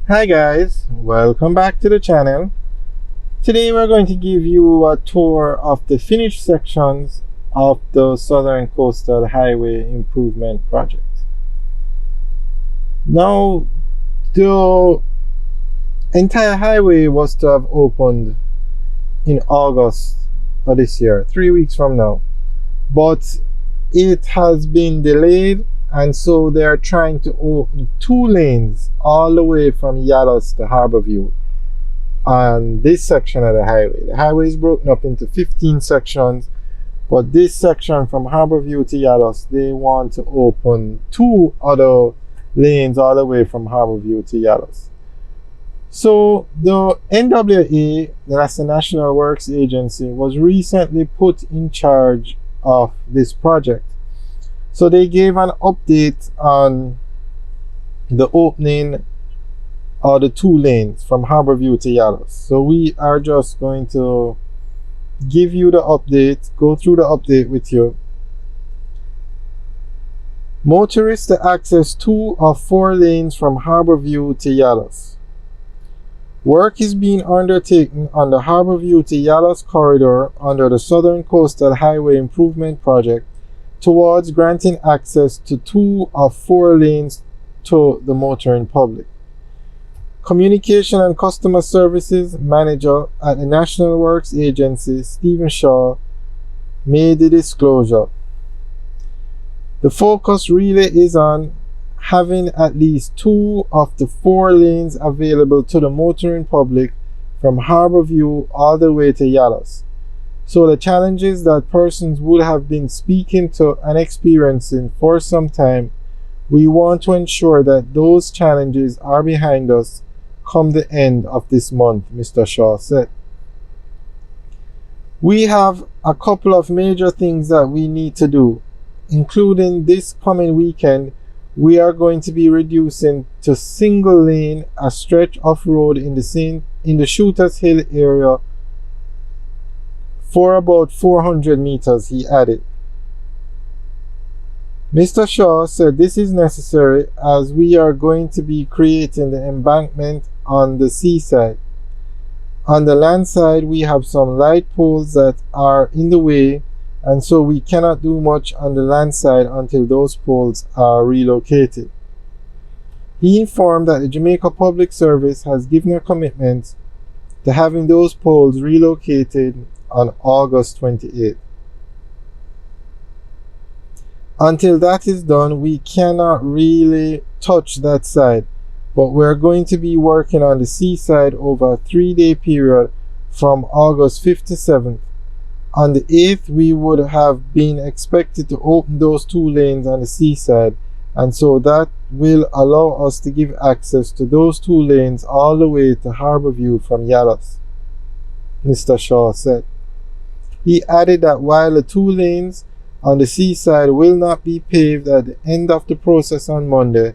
Hi guys, welcome back to the channel. Today we're going to give you a tour of the finished sections of the Southern Coastal Highway Improvement Project. Now, the entire highway was to have opened in August of this year, 3 weeks from now, but it has been delayed, and so they are trying to open 2 lanes all the way from Yallahs to Harbour on this section of the highway. The highway is broken up into 15 sections, but this section from Harbour to Yallahs, they want to open 2 other lanes all the way from Harbour to Yallahs. So the NWA, that's the National Works Agency, was recently put in charge of this project. So they gave an update on the opening of the 2 lanes from Harbour to Yallahs. So we are just going to give you the update, go through the update with you. Motorists to access 2 of 4 lanes from Harbour to Yallahs. Work is being undertaken on the Harbour to Yallahs corridor under the Southern Coastal Highway Improvement Project towards granting access to 2 of 4 lanes to the motoring public. Communication and Customer Services Manager at the National Works Agency, Stephen Shaw, made the disclosure. The focus really is on having at least 2 of the 4 lanes available to the motoring public from Harbour all the way to Yallahs. So the challenges that persons would have been speaking to and experiencing for some time, we want to ensure that those challenges are behind us come the end of this month, Mr. Shaw said. We have a couple of major things that we need to do, including this coming weekend. We are going to be reducing to single lane a stretch of road in the Shooters Hill area for about 400 meters, he added. Mr. Shaw said this is necessary as we are going to be creating the embankment on the seaside. On the land side, we have some light poles that are in the way, and so we cannot do much on the land side until those poles are relocated. He informed that the Jamaica Public Service has given a commitment to having those poles relocated on August 28th. Until that is done, we cannot really touch that side, but we're going to be working on the seaside over a 3-day period from August 5th to 7th. On the 8th, we would have been expected to open those 2 lanes on the seaside, and so that will allow us to give access to those 2 lanes all the way to Harbour from Yallahs, Mr. Shaw said. He added that while the 2 lanes on the seaside will not be paved at the end of the process on Monday,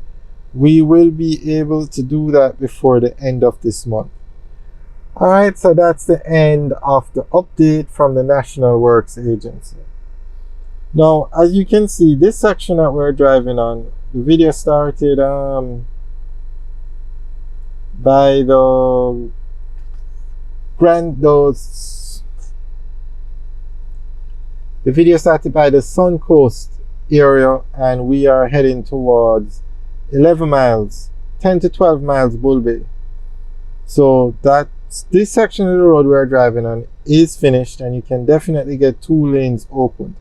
we will be able to do that before the end of this month. Alright, so that's the end of the update from the National Works Agency. Now, as you can see, this section that we're driving on, the video started by the Sun Coast area, and we are heading towards 11 miles, 10 to 12 miles Bull Bay. So this section of the road we're driving on is finished, and you can definitely get 2 lanes opened.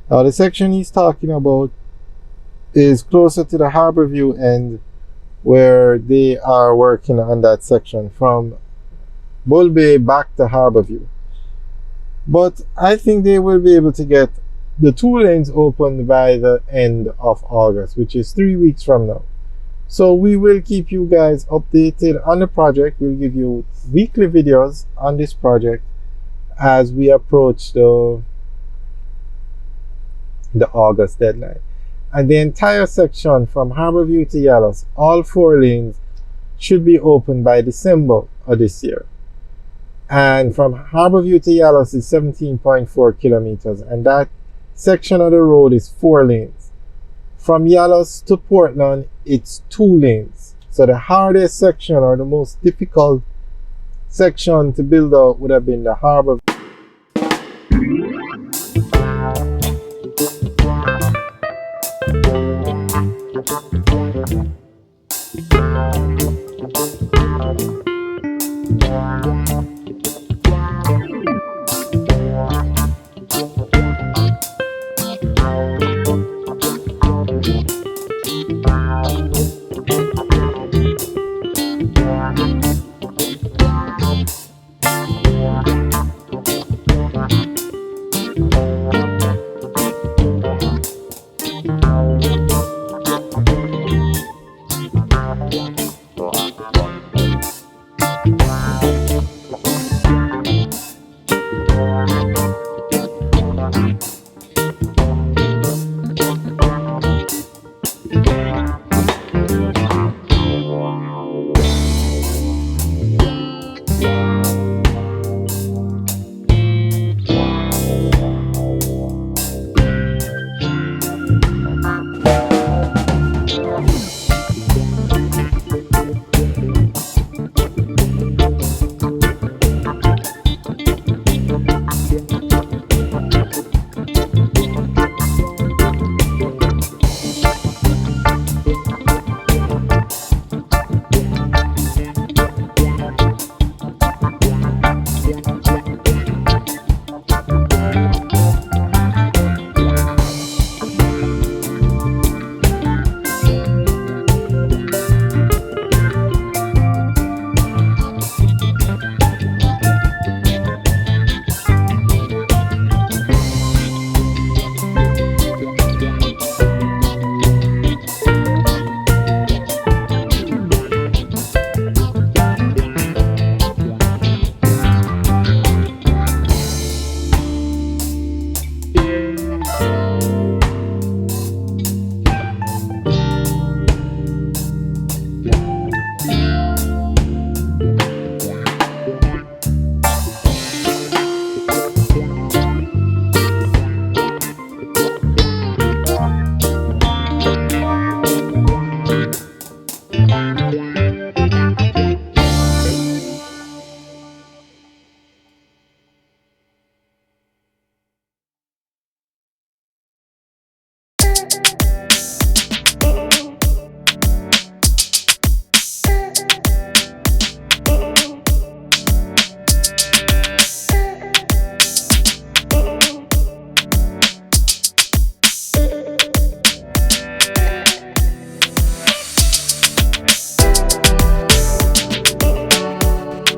Now the section he's talking about is closer to the Harbour end, where they are working on that section from Bull Bay back to Harbour. But I think they will be able to get the 2 lanes opened by the end of August, which is 3 weeks from now. So we will keep you guys updated on the project. We'll give you weekly videos on this project as we approach the August deadline. And the entire section from Harbour to Yallahs, all 4 lanes, should be open by December of this year. And from Harbour to Yallahs is 17.4 kilometers, and that section of the road is 4 lanes. From Yallahs to Portland, it's 2 lanes. So the hardest section or the most difficult section to build out would have been the Harbour.